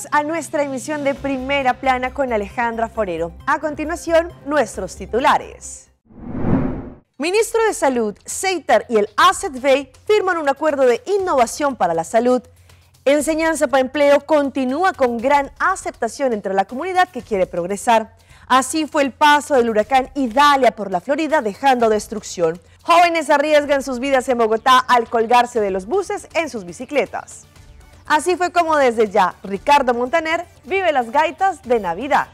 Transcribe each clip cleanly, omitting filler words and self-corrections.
Bienvenidos a nuestra emisión de Primera Plana con Alejandra Forero. A continuación, nuestros titulares. Ministro de Salud, Seitar y el ACETVEI firman un acuerdo de innovación para la salud. Enseñanza para Empleo continúa con gran aceptación entre la comunidad que quiere progresar. Así fue el paso del huracán Idalia por la Florida, dejando destrucción. Jóvenes arriesgan sus vidas en Bogotá al colgarse de los buses en sus bicicletas. Así fue como desde ya Ricardo Montaner vive las gaitas de Navidad.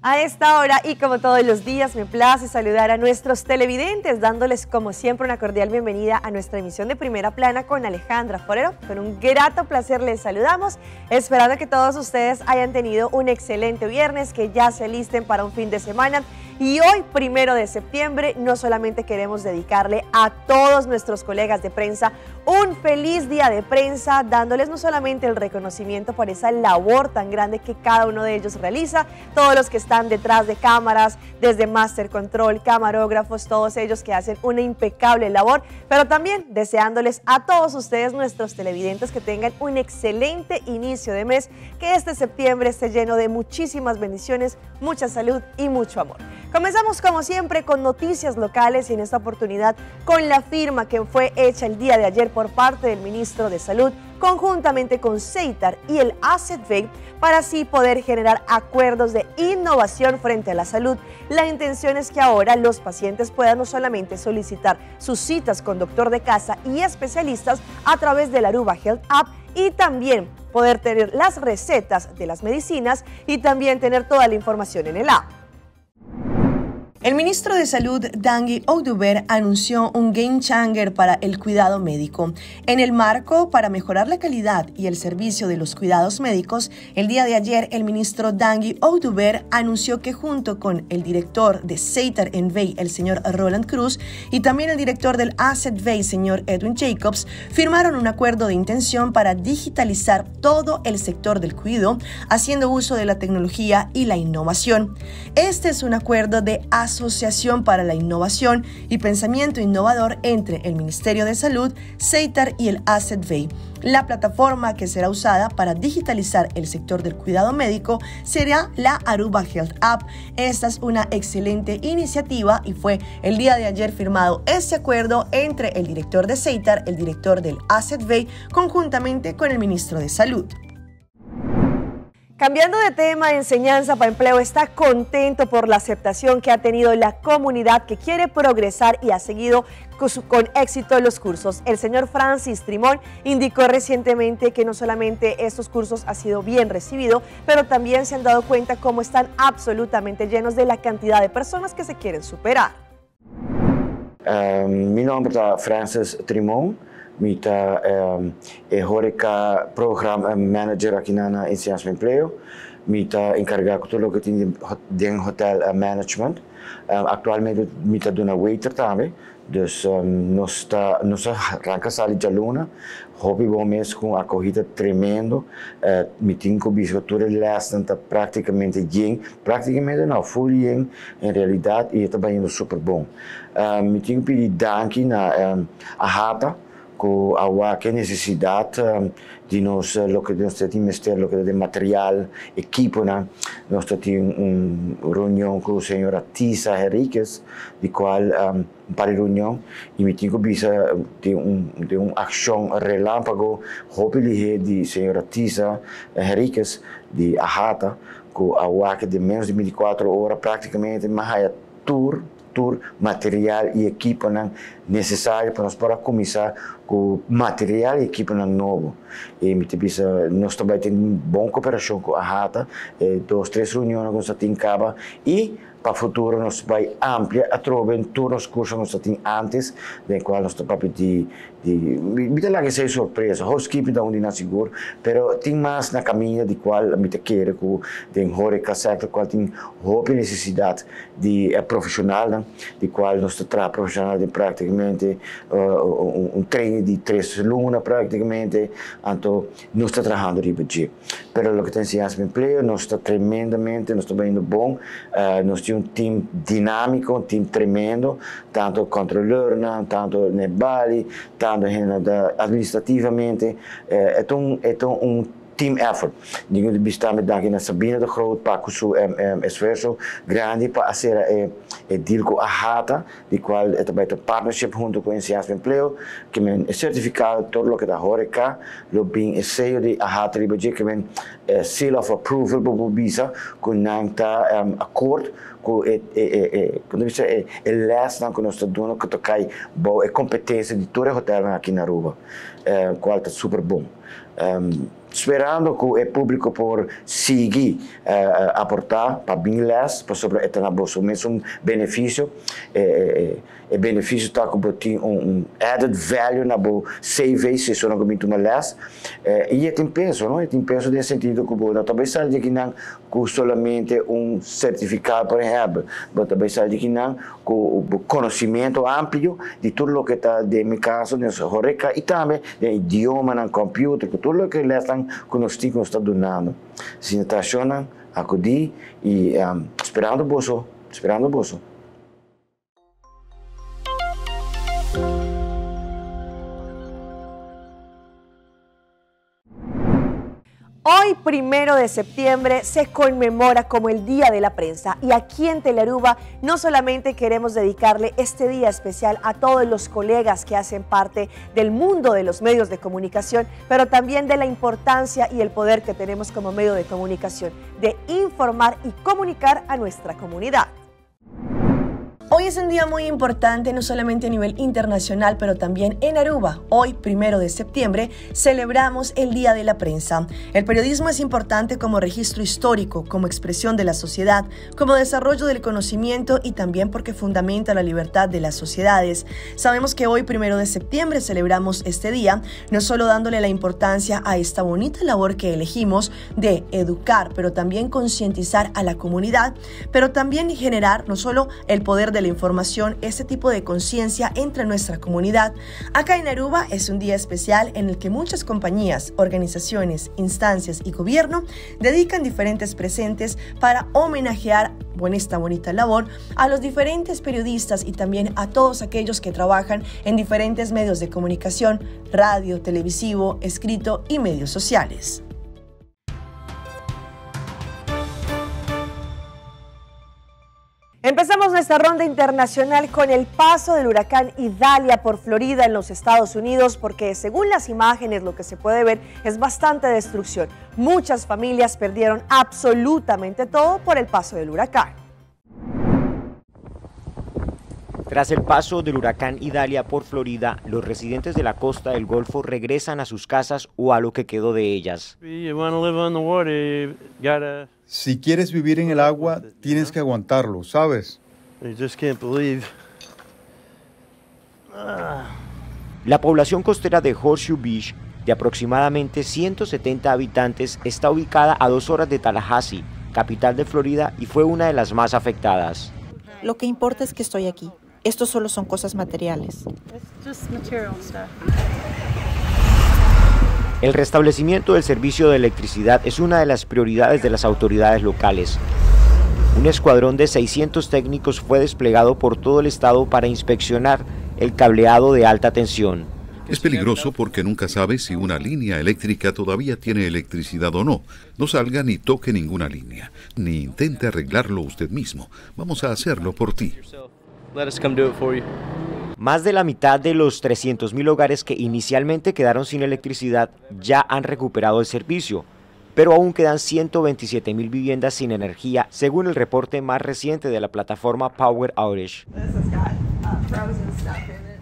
A esta hora y como todos los días me place saludar a nuestros televidentes dándoles como siempre una cordial bienvenida a nuestra emisión de Primera Plana con Alejandra Forero. Con un grato placer les saludamos, esperando que todos ustedes hayan tenido un excelente viernes, que ya se alisten para un fin de semana. Y hoy, 1 de septiembre, no solamente queremos dedicarle a todos nuestros colegas de prensa un feliz día de prensa, dándoles no solamente el reconocimiento por esa labor tan grande que cada uno de ellos realiza, todos los que están detrás de cámaras, desde Master Control, camarógrafos, todos ellos que hacen una impecable labor, pero también deseándoles a todos ustedes, nuestros televidentes, que tengan un excelente inicio de mes, que este septiembre esté lleno de muchísimas bendiciones, mucha salud y mucho amor. Comenzamos como siempre con noticias locales y en esta oportunidad con la firma que fue hecha el día de ayer por parte del ministro de Salud conjuntamente con Seitar y el ACETVEI para así poder generar acuerdos de innovación frente a la salud. La intención es que ahora los pacientes puedan no solamente solicitar sus citas con doctor de casa y especialistas a través de la Aruba Health App y también poder tener las recetas de las medicinas y también tener toda la información en el app. El ministro de Salud, Dangui Ouduber, anunció un game changer para el cuidado médico. En el marco para mejorar la calidad y el servicio de los cuidados médicos, el día de ayer el ministro Dangui Ouduber anunció que junto con el director de Seitar Envei, el señor Roland Cruz, y también el director del ACETVEI, señor Edwin Jacobs, firmaron un acuerdo de intención para digitalizar todo el sector del cuidado, haciendo uso de la tecnología y la innovación. Este es un acuerdo de Asociación para la Innovación y Pensamiento Innovador entre el Ministerio de Salud, Seitar y el ACETVEI. La plataforma que será usada para digitalizar el sector del cuidado médico será la Aruba Health App. Esta es una excelente iniciativa y fue el día de ayer firmado este acuerdo entre el director de Seitar, el director del ACETVEI, conjuntamente con el ministro de Salud. Cambiando de tema, Enseñanza para Empleo está contento por la aceptación que ha tenido la comunidad que quiere progresar y ha seguido con éxito los cursos. El señor Francis Trimón indicó recientemente que no solamente estos cursos han sido bien recibidos, pero también se han dado cuenta cómo están absolutamente llenos de la cantidad de personas que se quieren superar. Mi nombre es Francis Trimón. Mita horeca program manager aqui na Enseñanza Empleo. Mita encarregado de lo que tem de hotel management. Actualmente mita dona waiter também. Dus nós arranca sala de aluna. Hobby bom mesmo com a corrida tremendo. Me tem cobertura lesson tá praticamente bem, praticamente não, full bem em realidade e está indo super bom. Me tem pedir danke na a Rata com a necessidade de nós lo que nós temos lo que de material, equipo, né? Nós temos reunião com o senhor Tisa Henriquez, de qual para reunião e me tinha bisa de ação relâmpago, hopefully de senhora Tisa Henriquez de Ahata, com a que de menos de 24 horas praticamente, mas tour material e equipo necessário para nós para começar com material e equipo novo. E nós também temos boa cooperação com a Rata, 2, 3 reuniões que nós temos e para o futuro nós vamos ampliar a troca todos os cursos que nós temos antes, do qual nós estamos me lá que seja surpresa, housekeeping da onde não seguro, mas tem mais na caminho de qual me quer com tem horeca sector, qual tem roupa necessidade de profissional, de qual nós temos profissional de praticamente treino de 3 lunas praticamente, então nós estamos trabalhando de budget. Mas o que tem Enseñanza Empleo, nós estamos tremendamente, nós estamos indo bom, nós temos time dinâmico, um time tremendo, tanto controleur, tanto Nebali, tanto administrativamente. É team effort. Ninguém está me dando na Sabina de Groot para que seu esforço grande para fazer deal com a Hata, de qual é também um partnership junto com o Ciência e Emprego, que é certificado todo o que da Horeca, lo bem sello de a Hata ribeje que é seal of approval para o visa, com não tá acordo com quando você é less não que nós estamos dando que tocar boa competência de todo o hotel aqui na Aruba, qual está super bom. Esperando que o público por seguir aportar para bem less, para sobre eterna bolsa, mesmo benefício, benefício está com added value na boa save se isso não comente uma less, e tem peso, não? Tem peso nesse sentido que boa, talvez seja que não com solamente certificado, por exemplo, mas talvez seja que não com conhecimento amplo de tudo o que está de meu caso nessa Horeca e também de idioma no computer, com tudo o que eles estão conosco está donando. Se está achando, acudir e esperando o bolso, esperando o bolso. Hoy, 1 de septiembre, se conmemora como el Día de la Prensa y aquí en Telearuba no solamente queremos dedicarle este día especial a todos los colegas que hacen parte del mundo de los medios de comunicación, pero también de la importancia y el poder que tenemos como medio de comunicación de informar y comunicar a nuestra comunidad. Hoy es un día muy importante, no solamente a nivel internacional, pero también en Aruba. Hoy, 1 de septiembre, celebramos el Día de la Prensa. El periodismo es importante como registro histórico, como expresión de la sociedad, como desarrollo del conocimiento y también porque fundamenta la libertad de las sociedades. Sabemos que hoy, 1 de septiembre, celebramos este día, no solo dándole la importancia a esta bonita labor que elegimos de educar, pero también concientizar a la comunidad, pero también generar no solo el poder de la información, ese tipo de conciencia entre nuestra comunidad. Acá en Aruba es un día especial en el que muchas compañías, organizaciones, instancias y gobierno dedican diferentes presentes para homenajear con esta bonita labor a los diferentes periodistas y también a todos aquellos que trabajan en diferentes medios de comunicación, radio, televisivo, escrito y medios sociales. Empezamos nuestra ronda internacional con el paso del huracán Idalia por Florida en los Estados Unidos, porque según las imágenes lo que se puede ver es bastante destrucción. Muchas familias perdieron absolutamente todo por el paso del huracán. Tras el paso del huracán Idalia por Florida, los residentes de la costa del Golfo regresan a sus casas o a lo que quedó de ellas. Si quieres vivir en el agua, tienes que aguantarlo, ¿sabes? La población costera de Horseshoe Beach, de aproximadamente 170 habitantes, está ubicada a 2 horas de Tallahassee, capital de Florida, y fue una de las más afectadas. Lo que importa es que estoy aquí. Esto solo son cosas materiales. El restablecimiento del servicio de electricidad es una de las prioridades de las autoridades locales. Un escuadrón de 600 técnicos fue desplegado por todo el estado para inspeccionar el cableado de alta tensión. Es peligroso porque nunca sabes si una línea eléctrica todavía tiene electricidad o no. No salga ni toque ninguna línea, ni intente arreglarlo usted mismo. Vamos a hacerlo por ti. Más de la mitad de los 300.000 hogares que inicialmente quedaron sin electricidad ya han recuperado el servicio, pero aún quedan 127.000 viviendas sin energía, según el reporte más reciente de la plataforma Power Outage.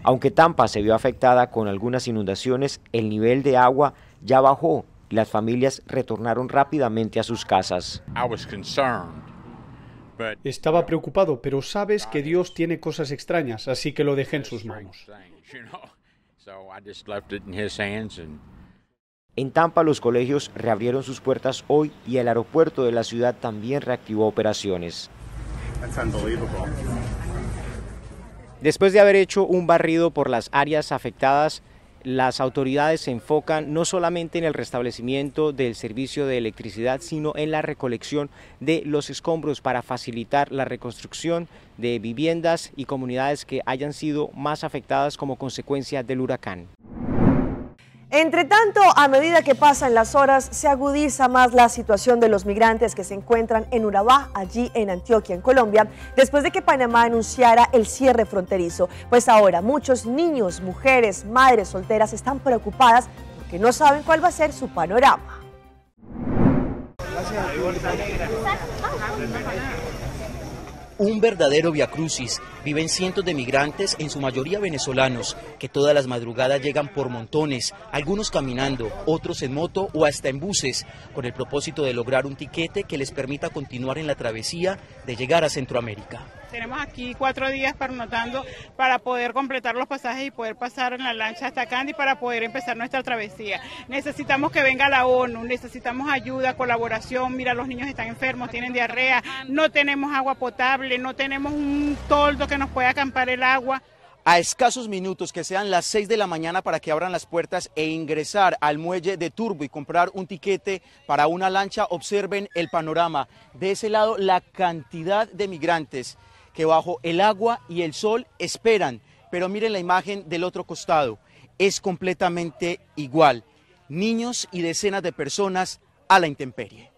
Aunque Tampa se vio afectada con algunas inundaciones, el nivel de agua ya bajó y las familias retornaron rápidamente a sus casas. Estaba preocupado, pero sabes que Dios tiene cosas extrañas, así que lo dejé en sus manos. En Tampa los colegios reabrieron sus puertas hoy y el aeropuerto de la ciudad también reactivó operaciones. Después de haber hecho un barrido por las áreas afectadas, las autoridades se enfocan no solamente en el restablecimiento del servicio de electricidad, sino en la recolección de los escombros para facilitar la reconstrucción de viviendas y comunidades que hayan sido más afectadas como consecuencia del huracán. Entre tanto, a medida que pasan las horas, se agudiza más la situación de los migrantes que se encuentran en Urabá, allí en Antioquia, en Colombia, después de que Panamá anunciara el cierre fronterizo. Pues ahora muchos niños, mujeres, madres solteras están preocupadas porque no saben cuál va a ser su panorama. Un verdadero viacrucis. Viven cientos de migrantes, en su mayoría venezolanos, que todas las madrugadas llegan por montones, algunos caminando, otros en moto o hasta en buses, con el propósito de lograr un tiquete que les permita continuar en la travesía de llegar a Centroamérica. Tenemos aquí 4 días pernoctando para poder completar los pasajes y poder pasar en la lancha hasta Candy para poder empezar nuestra travesía. Necesitamos que venga la ONU, necesitamos ayuda, colaboración. Mira, los niños están enfermos, tienen diarrea, no tenemos agua potable, no tenemos un toldo que nos pueda acampar el agua. A escasos minutos, que sean las 6 de la mañana para que abran las puertas e ingresar al muelle de Turbo y comprar un tiquete para una lancha, observen el panorama. De ese lado, la cantidad de migrantes que bajo el agua y el sol esperan, pero miren la imagen del otro costado, es completamente igual, niños y decenas de personas a la intemperie.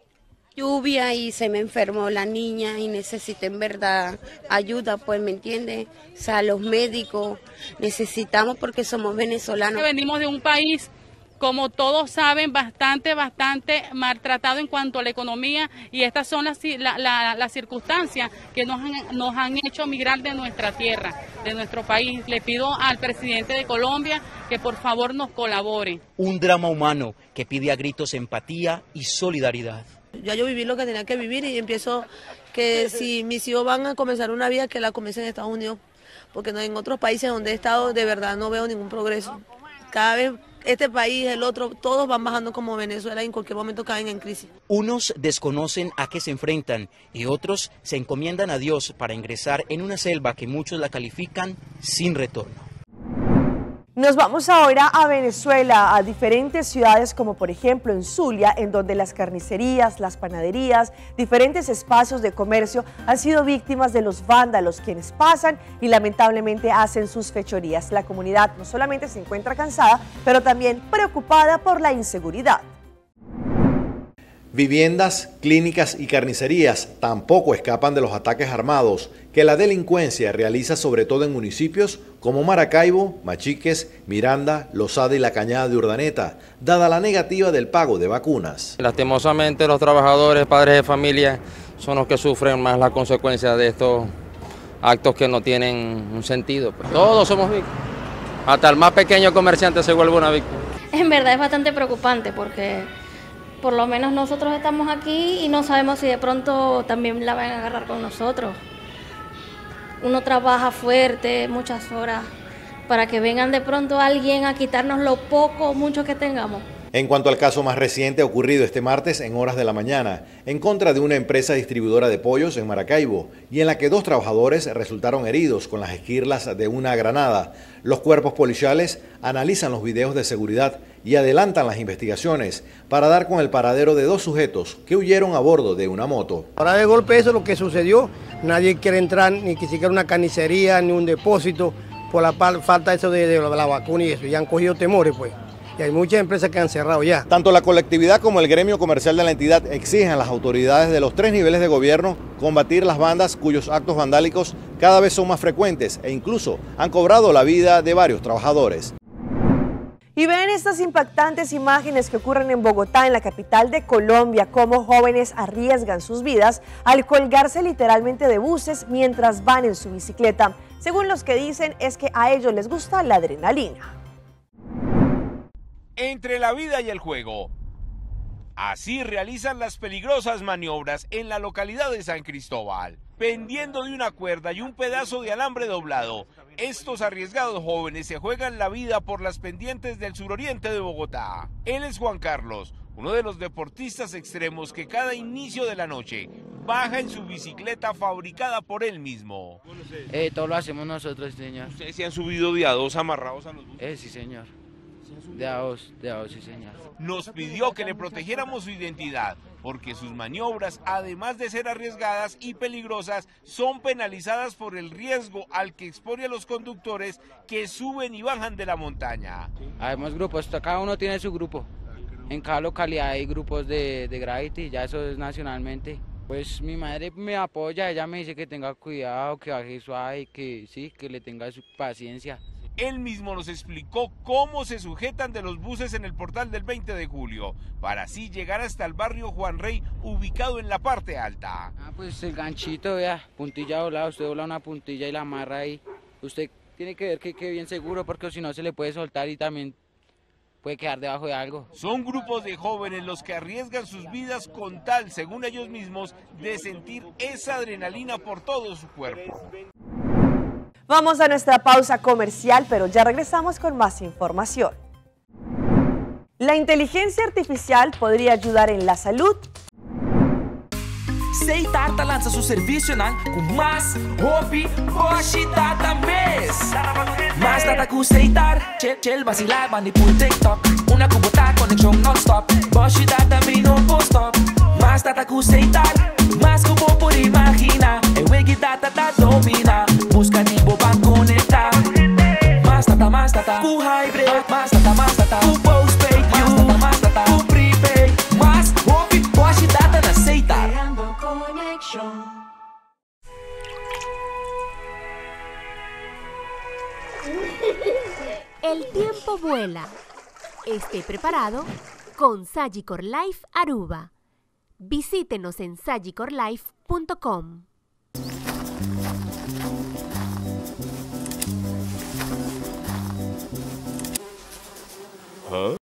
Lluvia y se me enfermó la niña y necesito en verdad ayuda, pues, ¿me entiende? O sea, los médicos necesitamos porque somos venezolanos. Venimos de un país, como todos saben, bastante maltratado en cuanto a la economía, y estas son las circunstancias que nos han hecho migrar de nuestra tierra, de nuestro país. Le pido al presidente de Colombia que por favor nos colabore. Un drama humano que pide a gritos empatía y solidaridad. Ya yo viví lo que tenía que vivir y empiezo que si mis hijos van a comenzar una vida, que la comiencen en Estados Unidos, porque no, en otros países donde he estado de verdad no veo ningún progreso. Cada vez este país, el otro, todos van bajando como Venezuela y en cualquier momento caen en crisis. Unos desconocen a qué se enfrentan y otros se encomiendan a Dios para ingresar en una selva que muchos la califican sin retorno. Nos vamos ahora a Venezuela, a diferentes ciudades como por ejemplo en Zulia, en donde las carnicerías, las panaderías, diferentes espacios de comercio han sido víctimas de los vándalos, quienes pasan y lamentablemente hacen sus fechorías. La comunidad no solamente se encuentra cansada, pero también preocupada por la inseguridad. Viviendas, clínicas y carnicerías tampoco escapan de los ataques armados que la delincuencia realiza sobre todo en municipios como Maracaibo, Machiques, Miranda, Losada y La Cañada de Urdaneta, dada la negativa del pago de vacunas. Lastimosamente los trabajadores, padres de familia, son los que sufren más las consecuencias de estos actos que no tienen un sentido. Todos somos víctimas, hasta el más pequeño comerciante se vuelve una víctima. En verdad es bastante preocupante porque por lo menos nosotros estamos aquí y no sabemos si de pronto también la van a agarrar con nosotros. Uno trabaja fuerte, muchas horas, para que vengan de pronto alguien a quitarnos lo poco o mucho que tengamos. En cuanto al caso más reciente ocurrido este martes en horas de la mañana, en contra de una empresa distribuidora de pollos en Maracaibo, y en la que 2 trabajadores resultaron heridos con las esquirlas de una granada, los cuerpos policiales analizan los videos de seguridad y adelantan las investigaciones para dar con el paradero de 2 sujetos que huyeron a bordo de una moto. Ahora de golpe eso es lo que sucedió, nadie quiere entrar ni que siquiera una carnicería ni un depósito por la falta eso de la vacuna y eso, ya han cogido temores pues. Y hay muchas empresas que han cerrado ya. Tanto la colectividad como el gremio comercial de la entidad exigen a las autoridades de los 3 niveles de gobierno combatir las bandas cuyos actos vandálicos cada vez son más frecuentes e incluso han cobrado la vida de varios trabajadores. Y ven estas impactantes imágenes que ocurren en Bogotá, en la capital de Colombia, cómo jóvenes arriesgan sus vidas al colgarse literalmente de buses mientras van en su bicicleta. Según los que dicen, es que a ellos les gusta la adrenalina. Entre la vida y el juego. Así realizan las peligrosas maniobras en la localidad de San Cristóbal. Pendiendo de una cuerda y un pedazo de alambre doblado, estos arriesgados jóvenes se juegan la vida por las pendientes del suroriente de Bogotá. Él es Juan Carlos, uno de los deportistas extremos que cada inicio de la noche baja en su bicicleta fabricada por él mismo. Todo lo hacemos nosotros, señor. ¿Ustedes se han subido de a 2 amarrados a los buses? Sí, señor. De a dos, sí, señor. Nos pidió que le protegiéramos su identidad, porque sus maniobras, además de ser arriesgadas y peligrosas, son penalizadas por el riesgo al que expone a los conductores que suben y bajan de la montaña. Habemos grupos, cada uno tiene su grupo. En cada localidad hay grupos de Gravity, ya eso es nacionalmente. Pues mi madre me apoya, ella me dice que tenga cuidado, que baje suave, que sí, que le tenga su paciencia. Él mismo nos explicó cómo se sujetan de los buses en el portal del 20 de julio, para así llegar hasta el barrio Juan Rey, ubicado en la parte alta. Pues el ganchito, vea, puntilla doblada, usted dobla una puntilla y la amarra ahí. Usted tiene que ver que quede bien seguro, porque si no se le puede soltar y también puede quedar debajo de algo. Son grupos de jóvenes los que arriesgan sus vidas con tal, según ellos mismos, de sentir esa adrenalina por todo su cuerpo. Vamos a nuestra pausa comercial, pero ya regresamos con más información. La inteligencia artificial podría ayudar en la salud. Seitarta lança seu serviço com mais hobby, hoje data mês. Mais data com Seitar, chill vacilar, manipul TikTok. Una cubota, conexão non-stop. Hoje data me no post-stop. Mais data com Seitar, mais como por imaginar. E wegi data tá domina. Busca tipo pra conectar. Mais data, com hybrid. Mais data, com postpaid. Mais data, com prepaid. Mais hobby, hoje data na Seitar. El tiempo vuela. Esté preparado con Sagicor Life Aruba. Visítenos en sagicorlife.com. ¿Ah?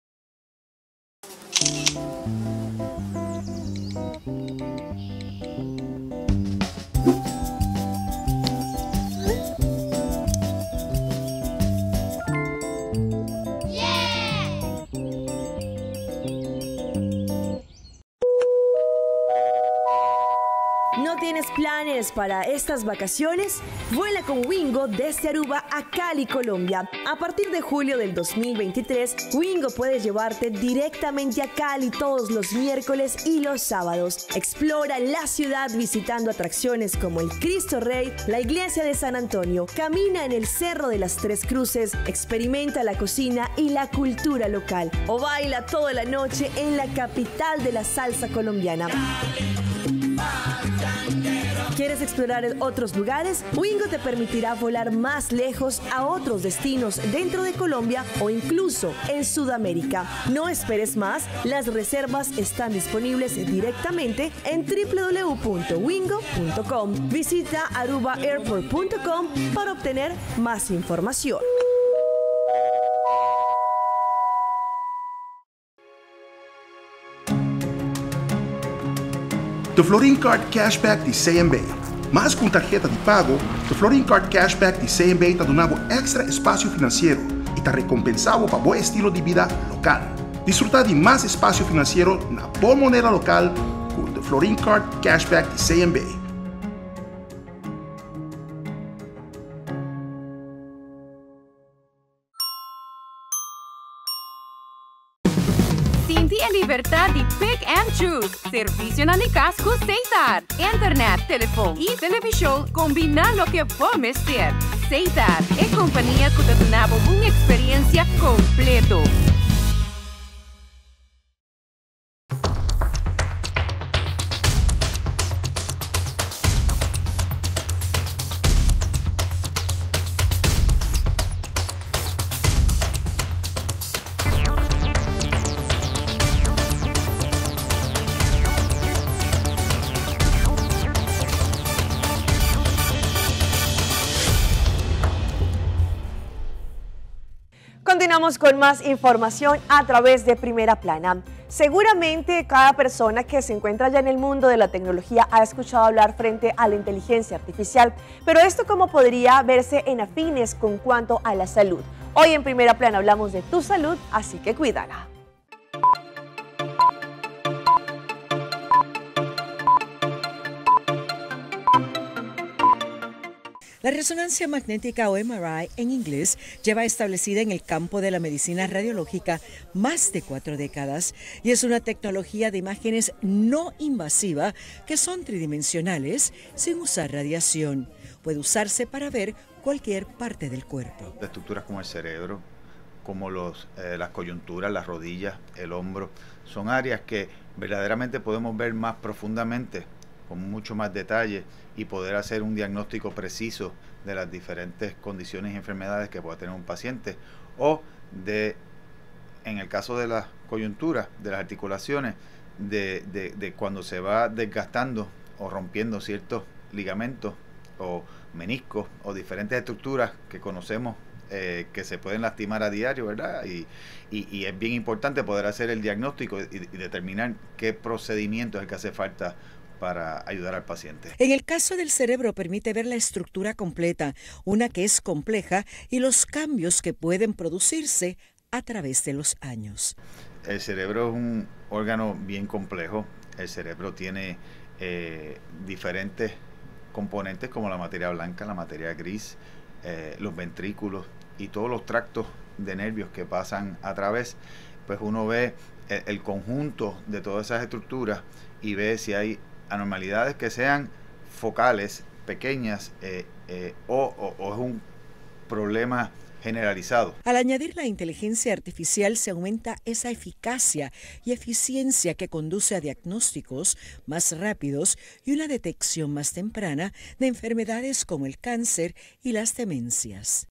¿No tienes planes para estas vacaciones? Vuela con Wingo desde Aruba a Cali, Colombia. A partir de julio del 2023, Wingo puede llevarte directamente a Cali todos los miércoles y los sábados. Explora la ciudad visitando atracciones como el Cristo Rey, la iglesia de San Antonio, camina en el Cerro de las Tres Cruces, experimenta la cocina y la cultura local o baila toda la noche en la capital de la salsa colombiana. ¿Quieres explorar otros lugares? Wingo te permitirá volar más lejos a otros destinos dentro de Colombia o incluso en Sudamérica. No esperes más, las reservas están disponibles directamente en www.wingo.com. Visita arubaairport.com para obtener más información. The Florin Card Cashback de CMB. Mais com tarjeta de pago, The Florin Card Cashback de CMB está dando extra espaço financeiro e está recompensado para bom estilo de vida local. Disfrutar de mais espaço financeiro na boa moneda local com The Florin Card Cashback de CMB. Sinti a libertad de pick and choose. Servicio na Nicas com Seitar. Internet, telefone e televisão combina lo que vamos ter. Seitar é companhia que te dá uma experiência completa. Continuamos con más información a través de Primera Plana. Seguramente cada persona que se encuentra ya en el mundo de la tecnología ha escuchado hablar frente a la inteligencia artificial, pero esto cómo podría verse en afines con cuanto a la salud. Hoy en Primera Plana hablamos de tu salud, así que cuídala. La resonancia magnética o MRI en inglés lleva establecida en el campo de la medicina radiológica más de 4 décadas y es una tecnología de imágenes no invasiva que son tridimensionales sin usar radiación. Puede usarse para ver cualquier parte del cuerpo. Estructuras como el cerebro, como las coyunturas, las rodillas, el hombro, son áreas que verdaderamente podemos ver más profundamente, con mucho más detalle y poder hacer un diagnóstico preciso de las diferentes condiciones y enfermedades que pueda tener un paciente o en el caso de las coyunturas, de las articulaciones, de cuando se va desgastando o rompiendo ciertos ligamentos o meniscos o diferentes estructuras que conocemos que se pueden lastimar a diario, ¿verdad? Y es bien importante poder hacer el diagnóstico y determinar qué procedimiento es el que hace falta para ayudar al paciente. En el caso del cerebro permite ver la estructura completa, una que es compleja y los cambios que pueden producirse a través de los años. El cerebro es un órgano bien complejo. El cerebro tiene diferentes componentes como la materia blanca, la materia gris, los ventrículos y todos los tractos de nervios que pasan a través. Pues uno ve el conjunto de todas esas estructuras y ve si hay anormalidades que sean focales, pequeñas, o es un problema generalizado. Al añadir la inteligencia artificial se aumenta esa eficacia y eficiencia que conduce a diagnósticos más rápidos y una detección más temprana de enfermedades como el cáncer y las demencias.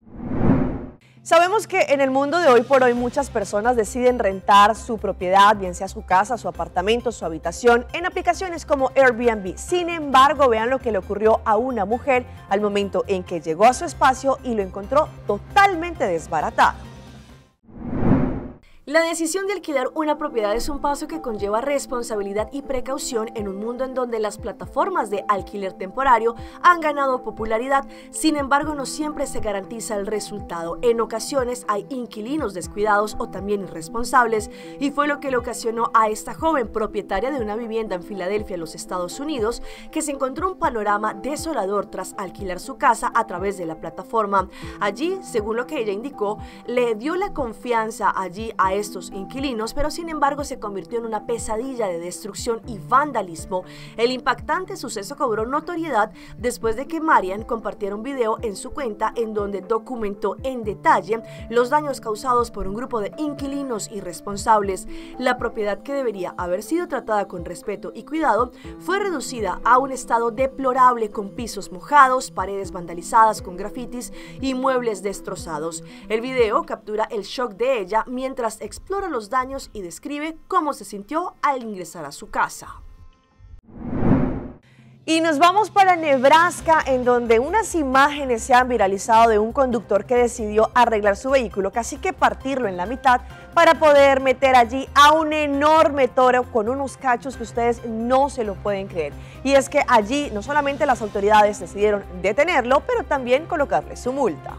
Sabemos que en el mundo de hoy por hoy muchas personas deciden rentar su propiedad, bien sea su casa, su apartamento, su habitación, en aplicaciones como Airbnb. Sin embargo, vean lo que le ocurrió a una mujer al momento en que llegó a su espacio y lo encontró totalmente desbaratado. La decisión de alquilar una propiedad es un paso que conlleva responsabilidad y precaución en un mundo en donde las plataformas de alquiler temporario han ganado popularidad. Sin embargo, no siempre se garantiza el resultado. En ocasiones hay inquilinos descuidados o también irresponsables, y fue lo que le ocasionó a esta joven propietaria de una vivienda en Filadelfia, los Estados Unidos, que se encontró un panorama desolador tras alquilar su casa a través de la plataforma. Allí, según lo que ella indicó, le dio la confianza allí a estos inquilinos, pero sin embargo se convirtió en una pesadilla de destrucción y vandalismo. El impactante suceso cobró notoriedad después de que Marian compartiera un video en su cuenta en donde documentó en detalle los daños causados por un grupo de inquilinos irresponsables. La propiedad, que debería haber sido tratada con respeto y cuidado, fue reducida a un estado deplorable, con pisos mojados, paredes vandalizadas con grafitis y muebles destrozados. El video captura el shock de ella mientras explora los daños y describe cómo se sintió al ingresar a su casa. Y nos vamos para Nebraska, en donde unas imágenes se han viralizado de un conductor que decidió arreglar su vehículo, casi que partirlo en la mitad, para poder meter allí a un enorme toro con unos cachos que ustedes no se lo pueden creer. Y es que allí no solamente las autoridades decidieron detenerlo, pero también colocarle su multa.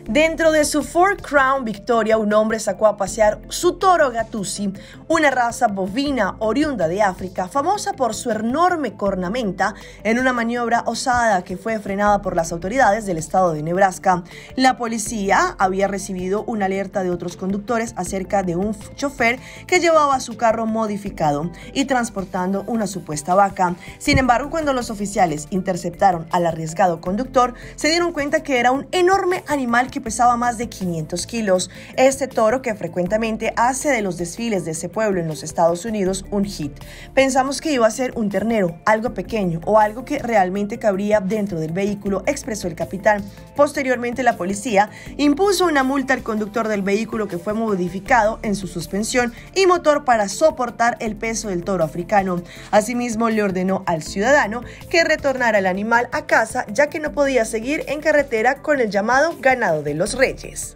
Dentro de su Ford Crown Victoria, un hombre sacó a pasear su toro Gattusi, una raza bovina oriunda de África, famosa por su enorme cornamenta, en una maniobra osada que fue frenada por las autoridades del estado de Nebraska. La policía había recibido una alerta de otros conductores acerca de un chofer que llevaba su carro modificado y transportando una supuesta vaca. Sin embargo, cuando los oficiales interceptaron al arriesgado conductor, se dieron cuenta que era un enorme animal que pesaba más de 500 kilos. Este toro, que frecuentemente hace de los desfiles de ese pueblo en los Estados Unidos un hit. Pensamos que iba a ser un ternero, algo pequeño o algo que realmente cabría dentro del vehículo, expresó el capitán. Posteriormente, la policía impuso una multa al conductor del vehículo, que fue modificado en su suspensión y motor para soportar el peso del toro africano. Asimismo, le ordenó al ciudadano que retornara el animal a casa, ya que no podía seguir en carretera con el llamado ganado de los Reyes.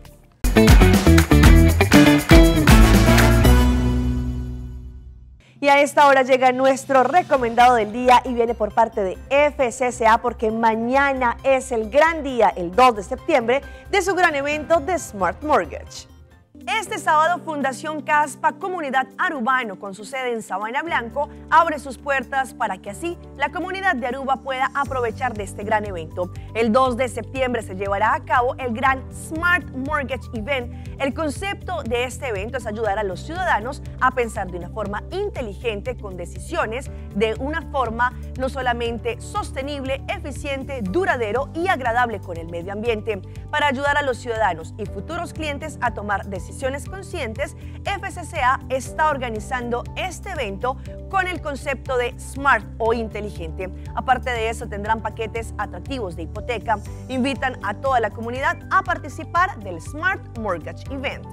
Y a esta hora llega nuestro recomendado del día y viene por parte de FCCA, porque mañana es el gran día, el 2 de septiembre, de su gran evento de Smart Mortgage. Este sábado, Fundación Caspa Comunidad Arubano, con su sede en Sabana Blanco, abre sus puertas para que así la comunidad de Aruba pueda aprovechar de este gran evento. El 2 de septiembre se llevará a cabo el gran Smart Mortgage Event. El concepto de este evento es ayudar a los ciudadanos a pensar de una forma inteligente, con decisiones de una forma no solamente sostenible, eficiente, duradero y agradable con el medio ambiente. Para ayudar a los ciudadanos y futuros clientes a tomar decisiones conscientes, FCCA está organizando este evento con el concepto de Smart o inteligente. Aparte de eso, tendrán paquetes atractivos de hipoteca. Invitan a toda la comunidad a participar del Smart Mortgage Event.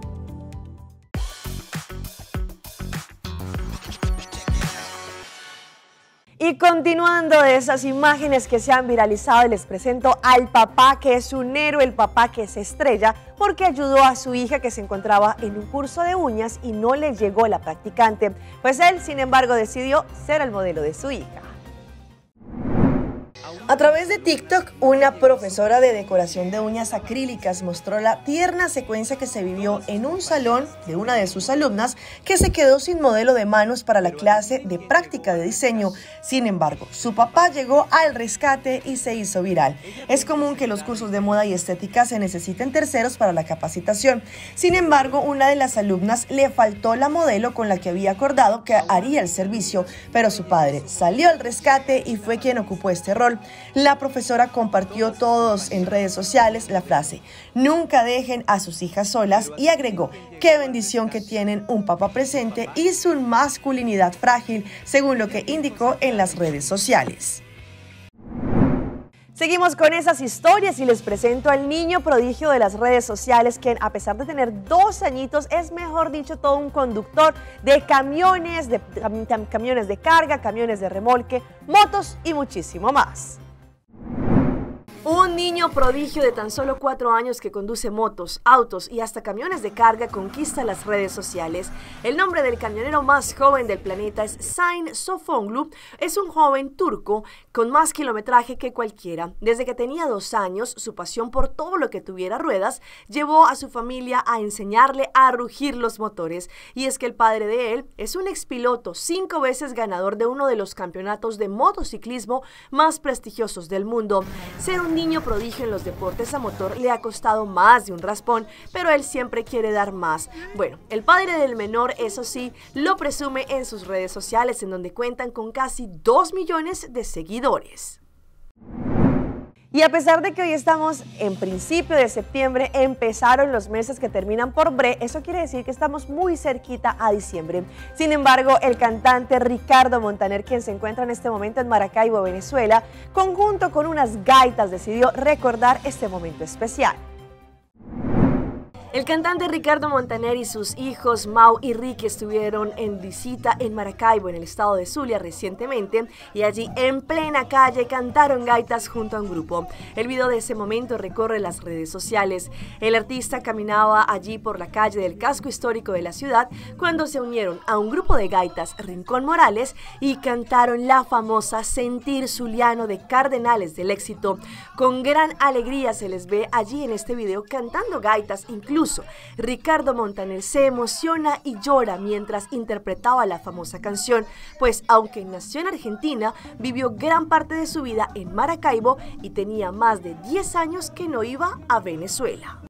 Y continuando de esas imágenes que se han viralizado, les presento al papá que es un héroe, el papá que se estrella porque ayudó a su hija que se encontraba en un curso de uñas y no le llegó la practicante. Pues él, sin embargo, decidió ser el modelo de su hija. A través de TikTok, una profesora de decoración de uñas acrílicas mostró la tierna secuencia que se vivió en un salón de una de sus alumnas que se quedó sin modelo de manos para la clase de práctica de diseño. Sin embargo, su papá llegó al rescate y se hizo viral. Es común que los cursos de moda y estética se necesiten terceros para la capacitación. Sin embargo, una de las alumnas le faltó la modelo con la que había acordado que haría el servicio, pero su padre salió al rescate y fue quien ocupó este rol. La profesora compartió todos en redes sociales la frase "Nunca dejen a sus hijas solas" y agregó: "Qué bendición que tienen un papá presente y su masculinidad frágil", según lo que indicó en las redes sociales. Seguimos con esas historias y les presento al niño prodigio de las redes sociales, quien a pesar de tener 2 añitos es, mejor dicho, todo un conductor de camiones, camiones de carga, camiones de remolque, motos y muchísimo más. Un niño prodigio de tan solo 4 años que conduce motos, autos y hasta camiones de carga conquista las redes sociales. El nombre del camionero más joven del planeta es Zayn Sofoglu. Es un joven turco con más kilometraje que cualquiera. Desde que tenía 2 años, su pasión por todo lo que tuviera ruedas llevó a su familia a enseñarle a rugir los motores. Y es que el padre de él es un expiloto, 5 veces ganador de uno de los campeonatos de motociclismo más prestigiosos del mundo. Ser un niño prodigio en los deportes a motor le ha costado más de un raspón, pero él siempre quiere dar más. Bueno, el padre del menor, eso sí, lo presume en sus redes sociales, en donde cuentan con casi 2 millones de seguidores. Y a pesar de que hoy estamos en principio de septiembre, empezaron los meses que terminan por bre, eso quiere decir que estamos muy cerquita a diciembre. Sin embargo, el cantante Ricardo Montaner, quien se encuentra en este momento en Maracaibo, Venezuela, conjunto con unas gaitas, decidió recordar este momento especial. El cantante Ricardo Montaner y sus hijos Mau y Ricky estuvieron en visita en Maracaibo, en el estado de Zulia, recientemente, y allí en plena calle cantaron gaitas junto a un grupo. El video de ese momento recorre las redes sociales. El artista caminaba allí por la calle del casco histórico de la ciudad cuando se unieron a un grupo de gaitas Rincón Morales y cantaron la famosa Sentir Zuliano de Cardenales del Éxito. Con gran alegría se les ve allí en este video cantando gaitas. Incluso Ricardo Montaner se emociona y llora mientras interpretaba la famosa canción, pues aunque nació en Argentina, vivió gran parte de su vida en Maracaibo y tenía más de 10 años que no iba a Venezuela.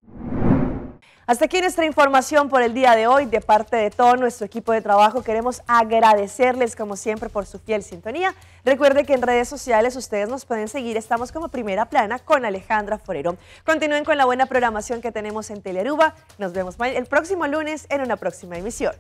Hasta aquí nuestra información por el día de hoy. De parte de todo nuestro equipo de trabajo queremos agradecerles como siempre por su fiel sintonía. Recuerde que en redes sociales ustedes nos pueden seguir, estamos como Primera Plana con Alejandra Forero. Continúen con la buena programación que tenemos en Telearuba. Nos vemos el próximo lunes en una próxima emisión.